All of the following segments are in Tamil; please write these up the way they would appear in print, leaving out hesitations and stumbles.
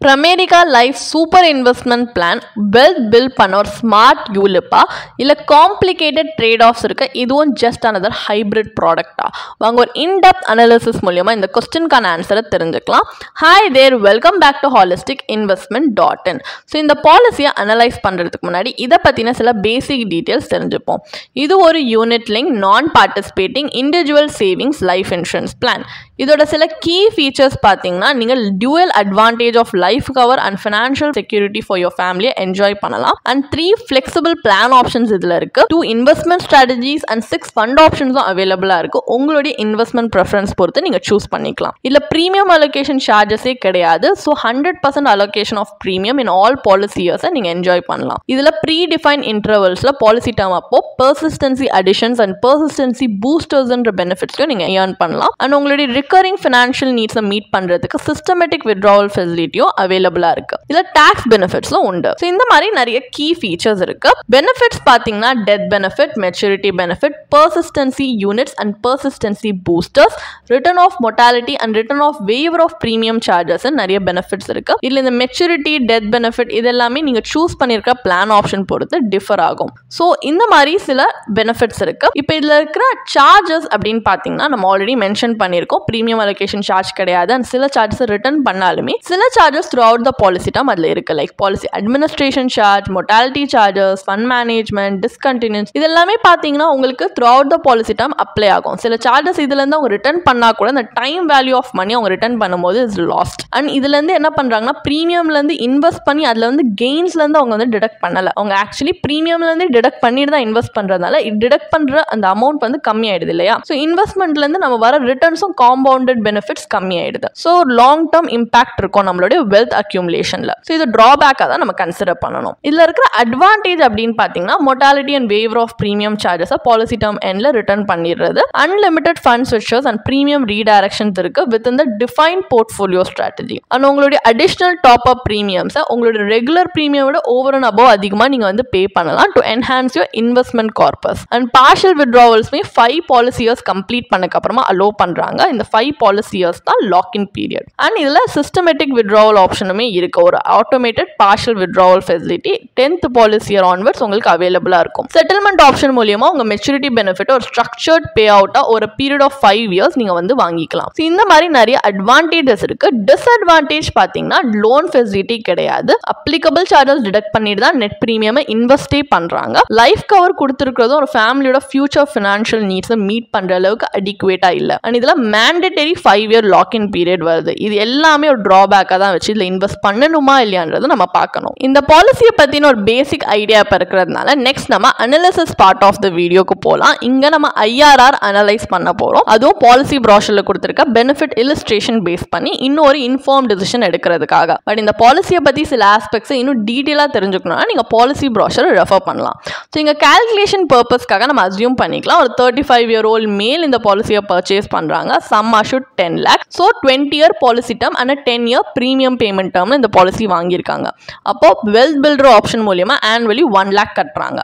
Pramerica Life Super Investment Plan wealth build பண்ண ஒரு ஸ்மார்ட் யூலிப்பா இல்லை காம்ப்ளிகேட்டட் ட்ரேட் ஆஃப்ஸ் இருக்கு. இதுவும் ஜஸ்ட் another ஹைப்ரிட் ப்ராடக்டா? வாங்க ஒரு இன்டெப்த் அனாலிசிஸ் மூலியமா இந்த கொஸ்டினுக்கான ஆன்சரை தெரிஞ்சுக்கலாம். Hi there, welcome back to holisticinvestment.in. So இந்த பாலிசியை அனலைஸ் பண்ணுறதுக்கு முன்னாடி இதை பற்றின சில பேசிக் டீட்டெயில்ஸ் தெரிஞ்சுப்போம். இது ஒரு unit link non participating individual savings life insurance plan. இதோட சில கீ ஃபீச்சர்ஸ் பார்த்தீங்கன்னா, நீங்கள் dual advantage of life cover and financial security for your ஃபேமிலியை என்ஜாய் பண்ணலாம். அண்ட் 3 ஃப்ளெக்சிபிள் பிளான் ஆப்ஷன்ஸ் இதில் இருக்கு. 2 இன்வெஸ்ட்மெண்ட் ஸ்ட்ராட்டஜிஸ் அண்ட் 6 ஃபண்ட் ஆப்ஷன்ஸும் அவைலபிளாக இருக்கு. உங்களுடைய இன்வெஸ்ட்மெண்ட் ப்ரெஃபரன்ஸ் பொறுத்து நீங்கள் சூஸ் பண்ணிக்கலாம். இல்லை ப்ரீமியம் அலோகேஷன் சார்ஜஸே கிடையாது. So 100% allocation of premium in all policy இயர்ஸை நீங்கள் என்ஜாய் பண்ணலாம். இதில் ப்ரீ டிஃபைன் இன்டர்வல்ஸில் பாலிசி டேர்ம் அப்போ பெர்சிஸ்டன்சி அடிஷன்ஸ் அண்ட் பெர்சிஸ்டன்சி பூஸ்டர்ஸ்ன்ற பெனிஃபிட்ஸ்க்கும் நீங்கள் ஏர்ன் பண்ணலாம். அண்ட் உங்களுடைய ரிகரிங் ஃபினான்ஷியல் நீட்ஸை மீட் பண்ணுறதுக்கு சிஸ்டமேட்டிக் வித்ட்ராவல் ஃபெசிலிட்டியும் அவைலபிளாக இருக்கு. இதில் டாக்ஸ் பெனிஃபிட்ஸும் உண்டு. ஸோ இந்த மாதிரி நிறைய கீ ஃபீச்சர்ஸ் இருக்கு. பெனிஃபிட்ஸ் பார்த்தீங்கன்னா death benefit, maturity benefit, persistency units and persistency boosters, return of mortality and return of waiver of premium charges நிறைய பெனிஃபிட்ஸ் இருக்கு. இதில் இந்த மெச்சூரிட்டி, டெத் பெனிஃபிட் இது எல்லாமே நீங்கள் சூஸ் பண்ணியிருக்க பிளான் ஆப்ஷன் பொறுத்து டிஃபர் ஆகும். ஸோ இந்த மாதிரி சில பெனிஃபிட்ஸ் இருக்கு. இப்போ இதில் இருக்கிற சார்ஜஸ் அப்படின்னு பார்த்தீங்கன்னா நம்ம ஆல்ரெடி மென்ஷன் பண்ணியிருக்கோம். ப்ரீமியம் அலோகேஷன் சார்ஜ் கிடையாது. அண்ட் சில சார்ஜஸ் ரிட்டர்ன் பண்ணாலுமே சில charges through out the policy டம் அதில் இருக்கு. Like policy administration charge, mortality charges, fund management, discontinues இது எல்லாமே பார்த்தீங்கன்னா உங்களுக்கு த்ரூ அவுட் த பாலிசி டம் அப்ளை ஆகும். சில சார்ஜஸ் இதுலேருந்து அவங்க ரிட்டர்ன் பண்ணால் கூட அந்த டைம் வேல்யூ ஆஃப் மணி அவங்க ரிட்டர்ன் பண்ணும்போது இஸ் லாஸ்ட். அண்ட் இதுலேருந்து என்ன பண்ணுறாங்கன்னா ப்ரீமியம்லேருந்து இன்வெஸ்ட் பண்ணி அதில் வந்து கெயின்ஸ்லேருந்து அவங்க வந்து டிடக்ட் பண்ணலை. அவங்க ஆக்சுவலி ப்ரீமியம்லேருந்து டிடக்ட் பண்ணிட்டு தான் இன்வெஸ்ட் பண்ணுறதுனால டிடக்ட் பண்ணுற அந்த அமௌண்ட் வந்து கம்மியாயிடுது இல்லையா? ஸோ இன்வெஸ்ட்மெண்ட்லேருந்து நம்ம வர ரிட்டர்ன்ஸும் காம்பவுண்டட் பெனிஃபிட்ஸ் கம்மியாயிடுது. ஸோ லாங் டேர்ம் இம்பாக்ட் இருக்கும் நம்மளுடைய வெல்த் அக்யூமுலேஷன்ல. ஸோ இது டிராபேக்காக தான் நம்ம கன்சிடர் பண்ணணும். இதில் இருக்கிற அட்வான்டேஜ் அப்படின்னு பார்த்தீங்கன்னா mortality and waiver of premium சார்ஜஸை பாலிசி டேர்ம் எண்ட்ல ரிட்டர்ன் பண்ணிடுறது, அன்லிமிட்டட் ஃபண்ட் ஸ்விட்சஸ் அண்ட் ப்ரீமியம் ரீடைரக்ஷன்ஸ் இருக்கு வித் இந்த டிஃபைன் போர்ட்ஃபோலியோ ஸ்ட்ராட்டஜி. அண்ட் உங்களுடைய அடிஷனல் டாப் அப் ப்ரீமியம்ஸை உங்களுடைய ரெகுலர் ப்ரீமியம் விட ஓவர் அண்ட் அபவ் அதிகமாக நீங்கள் வந்து பே பண்ணலாம் to enhance your investment corpus. And partial வித்ட்ராவல்ஸ்மே 5 பாலிசி இயர்ஸ் கம்ப்ளீட் பண்ணக்கு அப்புறமா அலோ பண்றாங்க. இந்த 5 பாலிசி இயர்ஸ் தான் லாக் இன் பீரியட். அண்ட் இதுல சிஸ்டமேட்டிக் வித்ட்ராவல் ஆப்ஷனுமே இருக்கு. ஒரு automated partial withdrawal facility 10th policy year onwards உங்களுக்கு அவைலபிளா இருக்கும். செட்டில்மெண்ட் ஆப்ஷன் மூலமா உங்க மெச்சூரிட்டி பெனிஃபிட் ஒரு ஸ்ட்ரக்சர்ட் பே அவுட்டா ஒரு பீரியட் ஆஃப் 5 இயர்ஸ் நீங்க வந்து வாங்கிக்கலாம். இந்த மாதிரி நிறைய அட்வான்டேஜஸ் இருக்கு. டிஸ்அட்வான்டேஜ் பாத்தீங்கன்னா லோன் ஃபெசிலிட்டி கிடையாது. அப்ளிகபிள் சார்ஜஸ் டிடக்ட் பண்ணிட்டு தான் நெட் பிரீமியம் இன்வெஸ்டே பண்றாங்க. லைஃப் கவர் கொடுத்திருக்கிறதும் ஒரு ஃபேமிலியோட ஃபியூச்சர் ஃபினான்ஷியல் நீட்ஸை மீட் பண்ற அளவுக்கு அடிக்குவேட்டா இல்ல. அண்ட் இதுல mandatory 5 year lock in period வருது. இது எல்லாமே ஒரு டிராபேக்கா தான் வச்சு இதுல இன்வெஸ்ட் பண்ணணுமா இல்லையான்றதை நம்ம பார்க்கணும். இந்த பாலிசியை பத்தின ஒரு பேசிக் ஐடியா இருக்கிறதுனால நெக்ஸ்ட் நம்ம அனாலிசிஸ் பார்ட் ஆஃப் த வீடியோக்கு போலாம். இங்க நம்ம IRR அனலைஸ் பண்ண போறோம். அதுவும் பாலிசி ப்ரோஷர்ல கொடுத்திருக்க பெனிஃபிட் இல்லஸ்ட்ரேஷன் பேஸ் பண்ணி இன்னொரு இன்ஃபார்ம் டிசிஷன் எடுக்கிறதுக்காக. பட் இந்த பாலிசியை பத்தி சில ஆஸ்பெக்ட்ஸ் இன்னும் டீடைலா தெரிஞ்சுக்கணும்னா நீங்க பாலிசி ப்ரோஷரை ரெஃபர் பண்ணலாம். ஸோ இங்க கால்குலேஷன் பர்பஸ்க்காக நம்ம அஸ்யூம் பண்ணிக்கலாம் ஒரு 35-year-old மேல் இந்த பாலிசியை பர்ச்சேஸ் பண்றாங்க. Sum assured 10 lakh. So 20-year policy term and 10-year premium payment டேர்ம்ல இந்த பாலிசி வாங்கியிருக்காங்க. அப்போ வெல்த் பில்டர் ஆப்ஷன் மூலியமா ஆனுவலி 1 lakh கட்டுறாங்க.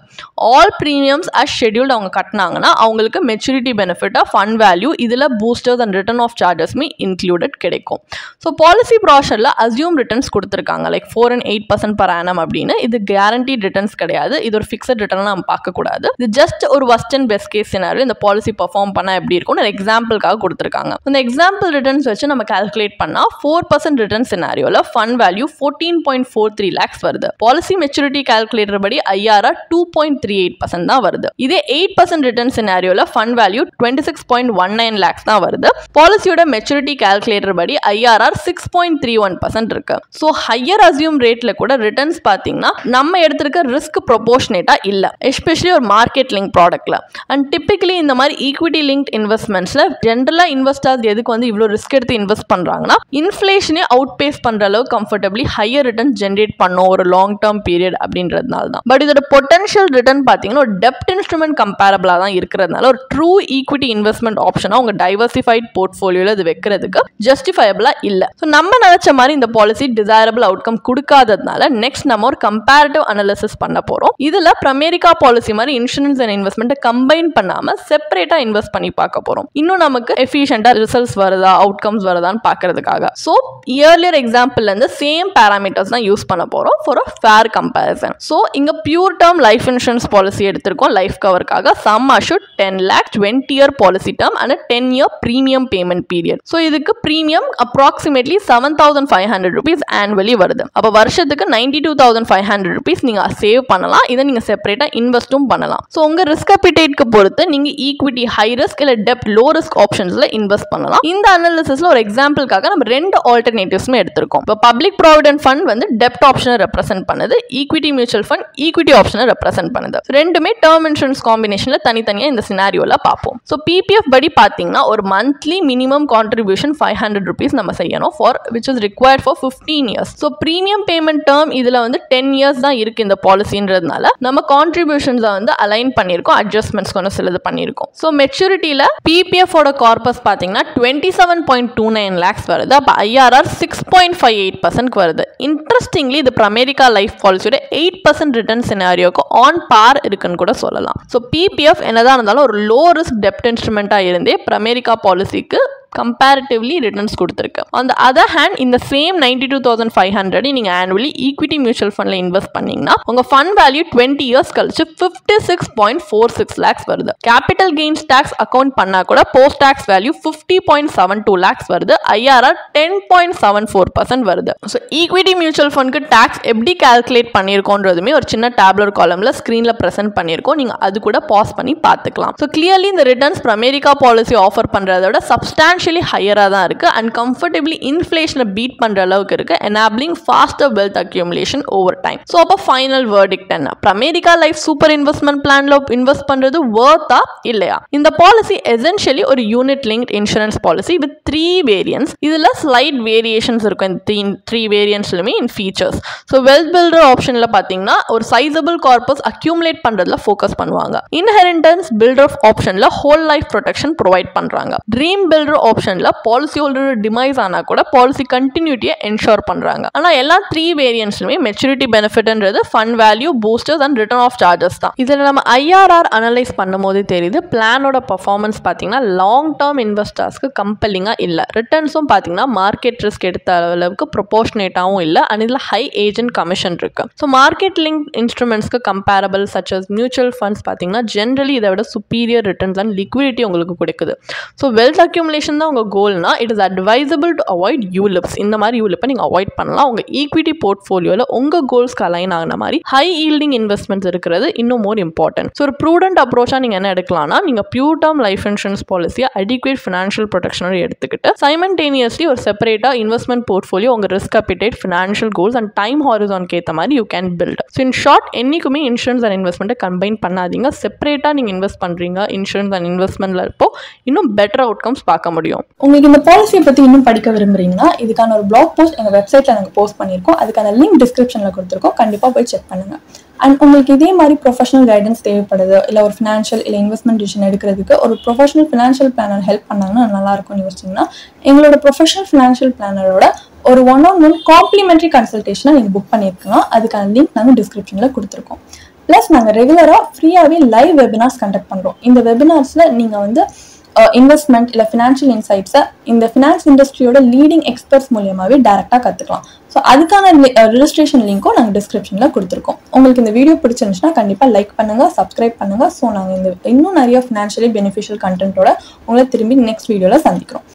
ஆல் ப்ரீமியம்ஸ் அஸ் ஷெட்யூல்ட் அவங்க கட்டினாங்கன்னா அவங்களுக்கு மெச்சூரிட்டி பெனிஃபிட்டா ஃபண்ட் வேல்யூ இதுல பூஸ்டர்ஸ் அண்ட் ரிட்டர்ன் ஆஃப் சார்ஜஸ்மே இன்க்ளூடட் கிடைக்கும். ஸோ பாலிசி ப்ராஷர்ல அஸ்யூம் ரிட்டர்ன்ஸ் கொடுத்துருக்காங்க லைக் 4 and 8% per annum அப்படின்னு. இது கேரண்டீட் ரிட்டர்ன்ஸ் கிடையாது. இது ஒரு ஃபிக்ஸட் ரிட்டர்ன் நம்ம பார்க்க கூடாது. இது ஜஸ்ட் ஒரு worst and best case scenario இந்த பாலிசி பெர்ஃபார்ம் பண்ணா எப்படி இருக்கும் ஒரு எக்ஸாம்பிளுக்காக கொடுத்துருக்காங்க. இந்த எக்ஸாம்பிள் ரிட்டர்ன்ஸ் வச்சு நம்ம கால்குலேட் பண்ணா 4% ரிட்டர்ன் சினாரியோல ஃபண்ட் வேல்யூ 14.43 lakhs வருது. பாலிசி மெச்சூரிட்டி கால்குலேட்டர் படி IRR 2.38% தான் வருது. இதே 8% ரிட்டர்ன் சினாரியோல ஃபண்ட் வேல்யூ 26.19 lakhs தான் வருது. பாலிசியோட மெச்சூரிட்டி கால்குலேட்டர் படி IRR 6.31% இருக்கு. ஸோ ஹையர் அஸ்யூம் ரேட்ல கூட ரிட்டர்ன்ஸ் பார்த்தீங்கன்னா நம்ம எடுத்திருக்க ரிஸ்க் ப்ரொபோர்ஷனேட்டா இல்ல, எஸ்பெஷலி ஒரு மார்க்கெட் லிங்க் ப்ராடக்ட்ல. அண்ட் டிப்பிக்கலி இந்த மாதிரி ஈக்விட்டி லிங்க் இன்வெஸ்ட்மெண்ட்ஸ்ல ஜென்ரலா இன்வெஸ்டர்ஸ் எதுக்கு வந்து இவ்வளோ ரிஸ்க் எடுத்து இன்வெஸ்ட் பண்றாங்கன்னா இன்ஃப்ளேஷனே அவுட் பேஸ் பண்ற அளவுக்கு கம்ஃபர்டபிளி ஹையர் ரிட்டர்ன் ஜென்ரேட் பண்ணும் ஒரு லாங் டேர்ம் பீரியட் அப்படின்றதுனால தான். பட் இதோட பொட்டன்ஷியல் ரிட்டர்ன் பார்த்தீங்கன்னா ஒரு டெப்ட் இன்ஸ்ட்ருமெண்ட் கம்பேரபிளா தான் இருக்கிறதுனால ஒரு ட்ரூ ஈக்விட்டி இன்வெஸ்ட்மெண்ட் ஆப்ஷனா உங்க டைவர்சிஃபைட் போர்ட்ஃபோலியோல இது வைக்கிறதுக்கு ஜஸ்டிஃபைபிளா இல்ல. ஸோ நம்ம நினைச்ச மாதிரி இந்த பாலிசி டிசைரபிள் அவுட்கம் கொடுக்காததுனால நெக்ஸ்ட் நம்ம ஒரு கம்பேரிட்டிவ் அனாலிசிஸ் பண்ண போறோம். இதுல பிரமேரிக்கா பாலிசி மாதிரி இன்சூரன்ஸ் அண்ட் இன்வெஸ்ட்மெண்ட் கம்பைன் பண்ணாம செப்பரேட்டா இன்வெஸ்ட் பண்ணி பார்க்க போறோம். இன்னும் நமக்கு எஃபிஷியன்ட்டா ரிசல்ட்ஸ் வருதா அவுட்கம்ஸ் வருதான்னு பார்க்கறதுக்காக. ஸோ இயர்லியர் எக்ஸாம்பிள்லேருந்து சேம் பேராமீட்டர்ஸ் தான் யூஸ் பண்ண போகிறோம் for a fair comparison. So இங்கே pure term life insurance policy எடுத்திருக்கோம் லைஃப் கவருக்காக. Sum assured 10 lakh 20-year policy term and 10-year premium payment period. So இதுக்கு ப்ரீமியம் அப்ராக்சிமேட்லி 7,500 rupees ஆனுவலி வருது. அப்போ வருஷத்துக்கு 92,500 rupees நீங்கள் சேவ் பண்ணலாம். இதை நீங்கள் செப்பரேட்டாக இன்வெஸ்ட்டும் பண்ணலாம். ஸோ உங்கள் ரிஸ்க் அப்பிடைட்க்கு பொறுத்து நீங்கள் ஈக்விட்டி ஹை ரிஸ்க் இல்லை டெப்ட் லோ ரிஸ்க் ஆப்ஷன்ஸில் இன்வெஸ்ட் பண்ணலாம். இந்த அனாலிசிஸ்ல ஒரு எக்ஸாம்பிளுக்காக நம்ம 2 ஆல்டர்னேட்டிவ்ஸ்மே எடுத்திருக்கோம். இப்போ பப்ளிக் ப்ராவிடென்ட் ஃபண்ட் வந்து டெப்ட் ஆப்ஷனை ரெப்ரசென்ட் பண்ணுது, ஈக்விட்டி மியூச்சுவல் ஃபண்ட் ஈக்விட்டி ஆப்ஷனை ரெப்ரசென்ட் பண்ணுது. ரெண்டுமே டேர்ம் இன்சூரன்ஸ் காம்பினேஷன்ல தனித்தனியாக இந்த சினாரியோல பார்ப்போம். ஸோ பிபிஎஃப் படி பார்த்தீங்கன்னா ஒரு மந்த்லி மினிமம் கான்ட்ரிபியூஷன் 500 rupees நம்ம செய்யணும் for which is required for 15 years. So premium payment term இதில் வந்து 10 years தான் இருக்கு இந்த பாலிசின்றதுனால நம்ம கான்ட்ரிபியூஷன்ஸை வந்து அலைன் பண்ணியிருக்கோம், அட்ஜஸ்ட்மெண்ட்ஸ் கொஞ்சம் சிலது பண்ணியிருக்கோம். ஸோ மெச்சூரிட்டியில் பிபிஎஃப்-ஓட கார்பஸ் பார்த்தீங்கன்னா 27.29 lakhs வருது. அப்போ ஐஆர்ஆர் 6.58% வருது. இன்ட்ரெஸ்டிங்லி இது அமெரிக்கா லைஃப் பாலிசியோட 8% ரிட்டர்ன் சினாரியோக்கு ஆன் பார் இருக்குன்னு கூட சொல்லலாம். ஸோ பிபிஎஃப் என்னதான் இருந்தாலும் ஒரு லோ ரிஸ்க் டெப்ட் இன்ஸ்ட்ருமெண்ட்டாக இருந்தே அமெரிக்கா பாலிசிக்கு கம்பேரிட்டிவ்லி ரிட்டர்ன்ஸ் கொடுத்துருக்கு. ஆன் த அதர் ஹேண்ட் இந்த சேம் 92,500 நீங்கள் ஆனுவலி ஈக்விட்டி மியூச்சுவல் ஃபண்டில் இன்வெஸ்ட் பண்ணீங்கன்னா உங்கள் ஃபண்ட் வேல்யூ 20 years கழிச்சு 56.46 lakhs வருது. கேபிட்டல் கெயின்ஸ் டேக்ஸ் அக்கௌண்ட் பண்ணால் கூட போஸ்ட் டேக்ஸ் வேல்யூ 50.72 lakhs வருது. ஐஆர்ஆர் 10.74% வருது. ஸோ ஈக்விட்டி மியூச்சுவல் ஃபண்டுக்கு டேக்ஸ் எப்படி கால்குலேட் பண்ணியிருக்கோன்றதுமே ஒரு சின்ன டேப்லர் காலமில் ஸ்க்ரீனில் ப்ரெசென்ட் பண்ணியிருக்கோம். நீங்கள் அது கூட பாஸ் பண்ணி பார்த்துக்கலாம். ஸோ கிளியர்லி இந்த ரிட்டர்ன்ஸ் அமெரிக்கா பாலிசி ஆஃபர் பண்ணுறதோட சப்ஸ்டான்ஷியலி ஹையராக தான் இருக்குது அண்ட் கம்ஃபர்டபிளி இன்ஃப்ளேஷனை பீட் பண்ணுற அளவுக்கு இருக்குது, enabling faster wealth accumulation over time. So அப்போ ஃபைனல் வேர்டிக்ட் என்ன? அமெரிக்கா லைஃப் சூப்பர் இன்வெஸ்ட்மெண்ட் பிளான்ல இன்வெஸ்ட் பண்ணுறது வர்த்தா இல்லையா? இந்த பாலிசி எசென்ஷியலி ஒரு unit linked insurance policy with 3 variants. இதில் ஸ்லைட் வேரியேஷன்ஸ் இருக்கும் இந்த 3 வேரியன்ட்ஸ்லுமே இன் ஃபீச்சர்ஸ். ஸோ வெல்த் பில்டர் ஆப்ஷனில் பார்த்தீங்கன்னா ஒரு சைசபிள் கார்பஸ் அக்யூமுலேட் பண்ணுறதுல ஃபோக்கஸ் பண்ணுவாங்க. இன்ஹெரிட்டன்ஸ் பில்டர் ஆப்ஷனில் ஹோல் லைஃப் ப்ரொடெக்ஷன் ப்ரொவைட் பண்ணுறாங்க. ட்ரீம் பில்டர் ஆப்ஷன்ல பாலிசி ஹோல்டர் டிமைஸ் ஆனா கூட பாலிசி கண்டினியூட்டியை என்ஷோர் பண்றாங்க. ஆனா எல்லா 3 வேரியன்ட்ஸ்லுமே மெச்சூரிட்டி பெனிஃபிட்ன்றது fund value boosters and return of charges தான். இதில் நம்ம ஐஆர்ஆர் அனலைஸ் பண்ணும்போது தெரியுது பிளானோட பர்ஃபார்மன்ஸ் பார்த்தீங்கன்னா லாங் டேர்ம் இன்வெஸ்டர்ஸ்க்கு கம்பெல்லிங்காக இல்லை. ரிட்டர்ன்ஸும் பார்த்தீங்கன்னா மார்க்கெட் ரிஸ்க் எடுத்த அளவுக்கு ப்ரொபோர்ஷனேட்டாகவும் இல்லை அண்ட் இதில் ஹை ஏஜென்ட் கமிஷன் இருக்கு. ஸோ மார்க்கெட் லிங்க் இன்ஸ்ட்ருமெண்ட்ஸ்க்கு comparable such as mutual funds பார்த்தீங்கன்னா ஜென்ரலி இதை விட சுப்பீரியர் ரிட்டர்ன்ஸ் அண்ட் லிக்விடிட்டி உங்களுக்கு கொடுக்குது. ஸோ வெல்த் அக்யூமுலேஷன் தான் உங்கள் கோல்னா it is advisable to avoid ULIPs. இந்த மாதிரி யூலிப்பை நீங்கள் அவாய்ட் பண்ணலாம். உங்கள் ஈக்விட்டி போர்ட்ஃபோலியோவில் உங்கள் கோல்ஸ்க்கு அலைன் ஆகின மாதிரி ஹை ஈல்டிங் இன்வெஸ்ட்மெண்ட்ஸ் இருக்கிறது இன்னும் மோர் இம்பார்ட்டன்ட். ஸோ ஒரு ப்ரூடென்ட் அப்ரோச்சாக நீங்கள் என்ன எடுக்கலாம்னா நீங்கள் பியூர் டேர்ம் லைஃப் இன்சூரன்ஸ் பாலிசியை அடிக்வேட் ஃபினான்ஷியல் ப்ரொடெக்ஷனோட எடுத்துக்கிட்டு சைமல்டேனியஸ்லி ஒரு செப்பரேட்டாக இன்வெஸ்ட்மெண்ட் போர்ட்ஃபோலியோ உங்கள் risk appetite financial goals and time ஹாரிசானுக்கு ஏற்ற மாதிரி you can build. So in short என்றைக்குமே இன்சூரன்ஸ் அண்ட் இன்வெஸ்ட்மெண்ட்டை கம்பைன் பண்ணாதீங்க. செப்பரேட்டாக நீங்கள் இன்வெஸ்ட் பண்ணுறீங்க இன்சூரன்ஸ் அண்ட் இன்வெஸ்ட்மெண்ட்டில் இப்போ இன்னும் பெட்டர் அவுட்கம்ஸ் பார்க்க முடியும். உங்களுக்கு இந்த பாலிசியை பற்றி இன்னும் படிக்க விரும்புறீங்கன்னா இதுக்கான ஒரு பிளாக் போஸ்ட் எங்கள் வெப்சைட்டில் நாங்கள் போஸ்ட் பண்ணியிருக்கோம். அதுக்கான லிங்க் டிஸ்கிரிப்ஷனில் கொடுத்துருக்கோம். கண்டிப்பாக போய் செக் பண்ணுங்கள். அண்ட் உங்களுக்கு இதே மாதிரி ப்ரொஃபஷனல் கைடன்ஸ் தேவைப்படுது, இல்லை ஒரு ஃபினான்ஷியல் இல்லை இன்வெஸ்ட்மெண்ட் டிசிஷன் எடுக்கிறதுக்கு ஒரு ப்ரொஃபஷனல் ஃபினான்ஷியல் பிளானர் ஹெல்ப் பண்ணாங்கன்னா நல்லாயிருக்கும்னு யோசிச்சிங்கன்னா எங்களோட ப்ரொஃபஷனல் ஃபினான்ஷியல் பிளானரோட ஒரு 1-on-1 காம்ப்ளிமெண்ட்ரி கன்சல்டேஷனை நீங்கள் புக் பண்ணியிருக்கலாம். அதுக்கான லிங்க் நாங்கள் டிஸ்கிரிப்ஷனில் கொடுத்துருக்கோம். ப்ளஸ் நாங்கள் ரெகுலராக ஃப்ரீயாகவே லைவ் வெபினார்ஸ் கண்டக்ட் பண்ணுறோம். இந்த வெபினார்ஸில் நீங்கள் வந்து இன்வெஸ்ட்மெண்ட் இல்லை ஃபினான்ஷியல் இன்சைட்ஸை இந்த ஃபினான்ஸ் இண்டஸ்ட்ரியோட லீடிங் எக்ஸ்பர்ட்ஸ் மூலியமாகவே டேரெக்டாக கற்றுக்கலாம். ஸோ அதுக்கான ரெஜிஸ்ட்ரேஷன் லிங்க்கும் நாங்கள் டிஸ்கிரிப்ஷனில் கொடுத்துருக்கோம். உங்களுக்கு இந்த வீடியோ பிடிச்சிருந்துச்சுன்னா கண்டிப்பாக லைக் பண்ணுங்கள், சப்ஸ்கிரைப் பண்ணுங்கள். ஸோ நாங்கள் இன்னும் நிறைய ஃபினான்ஷியலி பெனிஃபிஷியல் கண்டென்ட்டோட உங்களை திரும்பி நெக்ஸ்ட் வீடியோவில் சந்திக்கிறோம்.